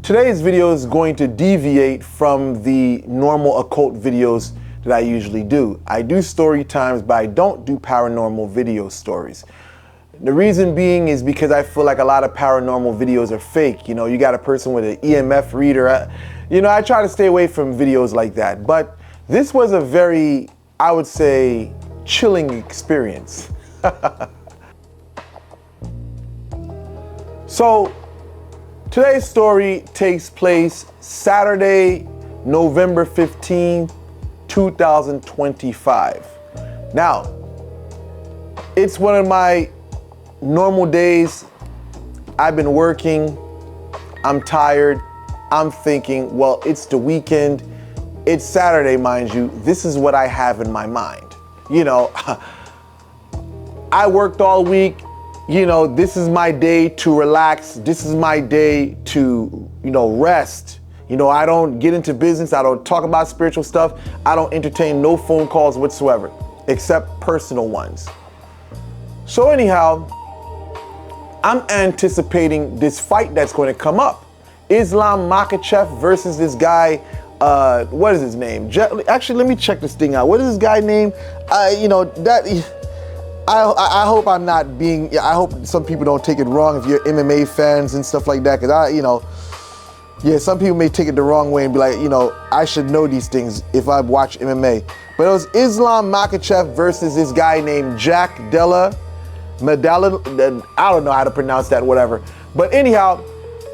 Today's video is going to deviate from the normal occult videos that I usually do. I do story times, but I don't do paranormal video stories. The reason being is because I feel like a lot of paranormal videos are fake. You know, you got a person with an EMF reader. I try to stay away from videos like that. But this was a very, I would say, chilling experience. So, today's story takes place Saturday, November 15th, 2025. Now, it's one of my normal days. I've been working, I'm tired, I'm thinking, well, it's the weekend, it's Saturday, mind you, this is what I have in my mind. You know, I worked all week, this is my day to relax, this is my day to, rest. I don't get into business, I don't talk about spiritual stuff, I don't entertain no phone calls whatsoever, except personal ones. So anyhow, I'm anticipating this fight that's going to come up. Islam Makhachev versus this guy, what is his name? Actually, let me check this thing out. What is this guy name? I hope I'm not being, I hope some people don't take it wrong if you're MMA fans and stuff like that, because some people may take it the wrong way and be like, I should know these things if I watch MMA. But it was Islam Makhachev versus this guy named Jack Della Medalla. I don't know how to pronounce that, whatever. But anyhow,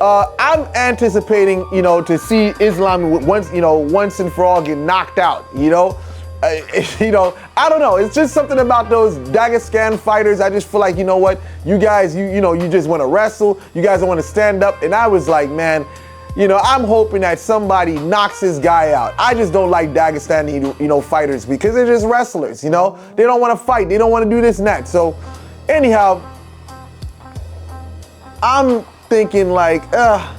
I'm anticipating, to see Islam once and for all get knocked out, I don't know. It's just something about those Dagestan fighters. I just feel like, you guys, you just want to wrestle. You guys don't want to stand up. And I was like, man, I'm hoping that somebody knocks this guy out. I just don't like Dagestani, fighters because they're just wrestlers, They don't want to fight. They don't want to do this and that. So anyhow, I'm thinking like, I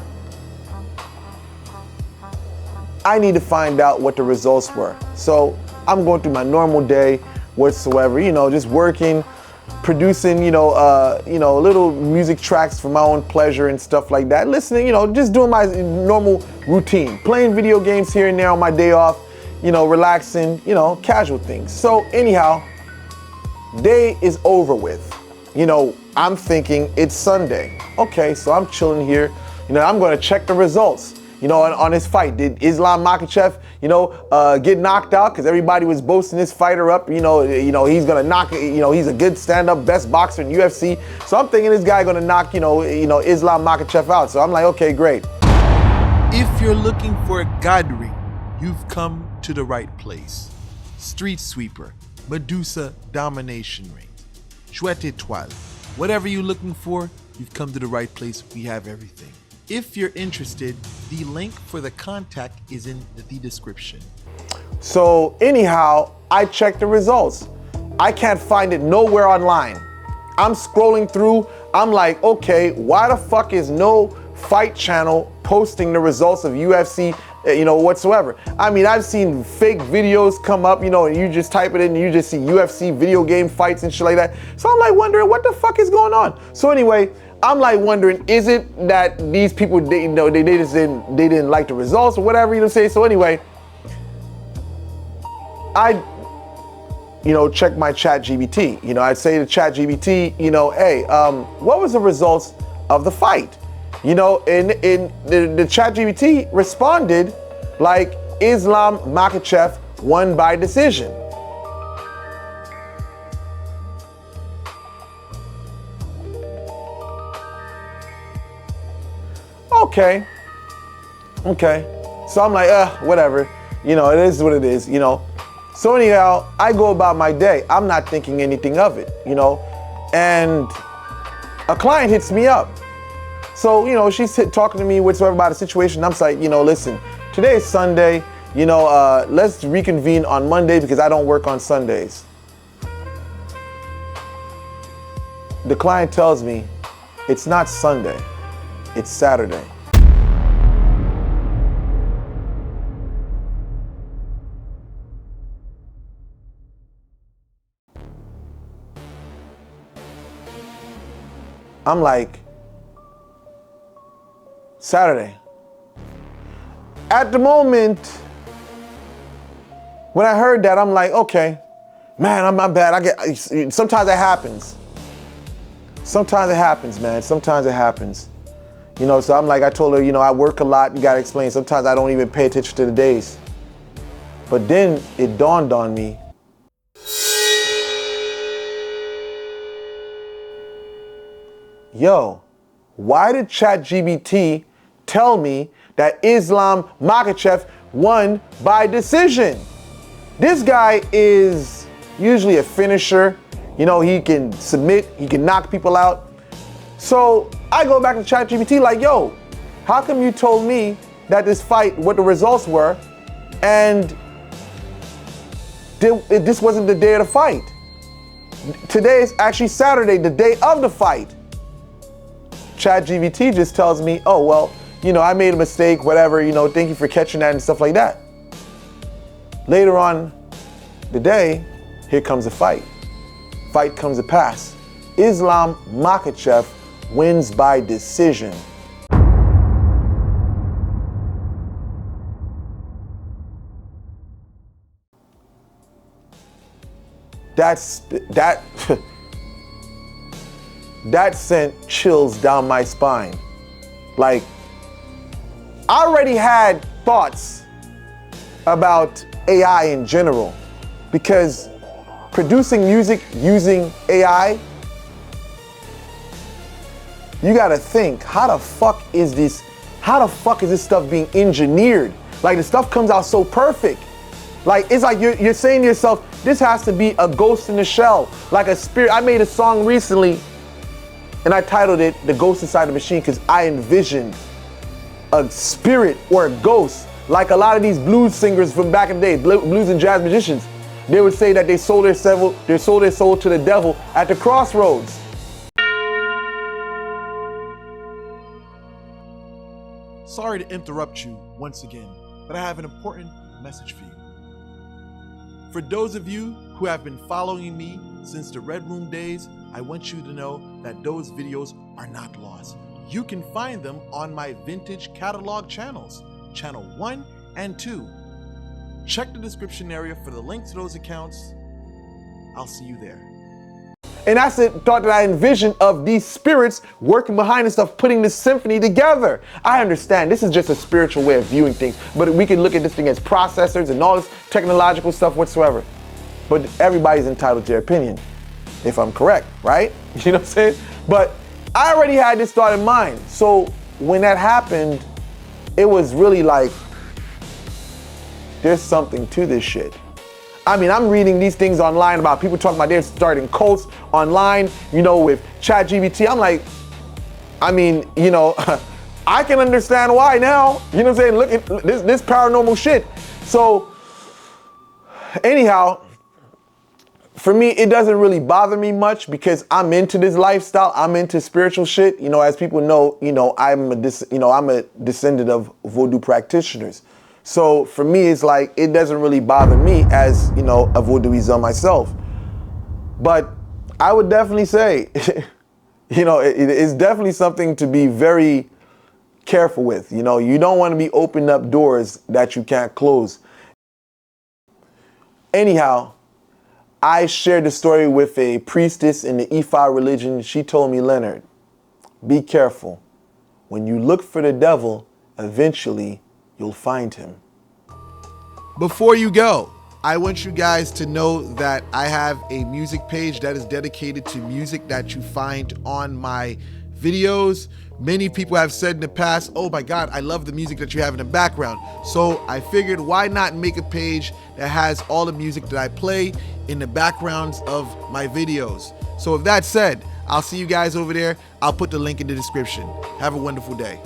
need to find out what the results were. So I'm going through my normal day whatsoever, just working, producing, little music tracks for my own pleasure and stuff like that. Listening, just doing my normal routine, playing video games here and there on my day off, relaxing, casual things. So anyhow, day is over with. I'm thinking it's Sunday. Okay, so I'm chilling here. I'm going to check the results. On his fight, did Islam Makhachev, get knocked out? Because everybody was boasting this fighter up. He's gonna knock. He's a good stand-up, best boxer in UFC. So I'm thinking this guy gonna knock, Islam Makhachev out. So I'm like, okay, great. If you're looking for a god ring, you've come to the right place. Street sweeper, Medusa domination ring, Chouette étoile. Whatever you're looking for, you've come to the right place. We have everything. If you're interested, the link for the contact is in the description. So anyhow, I checked the results. I can't find it nowhere online. I'm scrolling through, I'm like, okay, why the fuck is no fight channel posting the results of UFC, whatsoever? I mean, I've seen fake videos come up, and you just type it in and you just see UFC video game fights and shit like that. So I'm like wondering what the fuck is going on. So anyway, I'm like wondering, is it that these people, they didn't like the results or whatever, say? So anyway, I, check my Chat GPT. I'd say to Chat GPT, hey, what was the results of the fight? And the Chat GPT responded like Islam Makhachev won by decision. Okay. So I'm like, whatever. It is what it is, So anyhow, I go about my day. I'm not thinking anything of it, And a client hits me up. So, she's talking to me whatsoever about a situation. I'm like, listen, today is Sunday. Let's reconvene on Monday because I don't work on Sundays. The client tells me it's not Sunday, it's Saturday. I'm like, Saturday. at the moment, when I heard that, I'm like, okay, man, I'm bad. Sometimes it happens. Sometimes it happens, man. Sometimes it happens. You know, so I'm like, I told her, you know, I work a lot. You got to explain. Sometimes I don't even pay attention to the days. But then it dawned on me. Yo, why did Chat GPT tell me that Islam Makhachev won by decision? This guy is usually a finisher. You know, he can submit, he can knock people out. So I go back to Chat GPT like, yo, how come you told me that this fight, what the results were, and this wasn't the day of the fight? Today is actually Saturday, the day of the fight. Chat GPT just tells me, oh, well, you know, I made a mistake, whatever, you know, thank you for catching that and stuff like that. Later on the day, here comes a fight. Fight comes to pass. Islam Makhachev wins by decision. That sent chills down my spine. Like, I already had thoughts about AI in general, because producing music using AI, you gotta think, how the fuck is this stuff being engineered? Like, the stuff comes out so perfect. Like, it's like you're saying to yourself, this has to be a ghost in the shell, like a spirit. I made a song recently and I titled it The Ghost Inside the Machine, because I envisioned a spirit or a ghost, like a lot of these blues singers from back in the day, blues and jazz musicians. They would say that they sold their soul to the devil at the crossroads. Sorry to interrupt you once again, but I have an important message for you. For those of you who have been following me since the Red Room days, I want you to know that those videos are not lost. You can find them on my vintage catalog channels, channel 1 and 2. Check the description area for the link to those accounts. I'll see you there. And that's the thought that I envisioned of these spirits working behind this stuff, putting this symphony together. I understand this is just a spiritual way of viewing things, but we can look at this thing as processors and all this technological stuff whatsoever. But everybody's entitled to their opinion, if I'm correct, right? You know what I'm saying? But I already had this thought in mind. So when that happened, it was really like, there's something to this shit. I mean, I'm reading these things online about people talking about they're starting cults online, you know, with Chat GPT. I'm like, I mean, you know, I can understand why now. You know what I'm saying? Look at this paranormal shit. So anyhow, for me, it doesn't really bother me much because I'm into this lifestyle. I'm into spiritual shit. You know, as people know, you know, I'm a descendant of voodoo practitioners. So for me, it's like, it doesn't really bother me as, you know, a voodooism myself. But I would definitely say, you know, it's definitely something to be very careful with. You know, you don't want to be opening up doors that you can't close. Anyhow, I shared the story with a priestess in the Ifa religion. She told me, Leonard, be careful. When you look for the devil, eventually you'll find him. Before you go, I want you guys to know that I have a music page that is dedicated to music that you find on my videos. Many people have said in the past, oh my God, I love the music that you have in the background. So I figured, why not make a page that has all the music that I play in the backgrounds of my videos. So with that said, I'll see you guys over there. I'll put the link in the description. Have a wonderful day.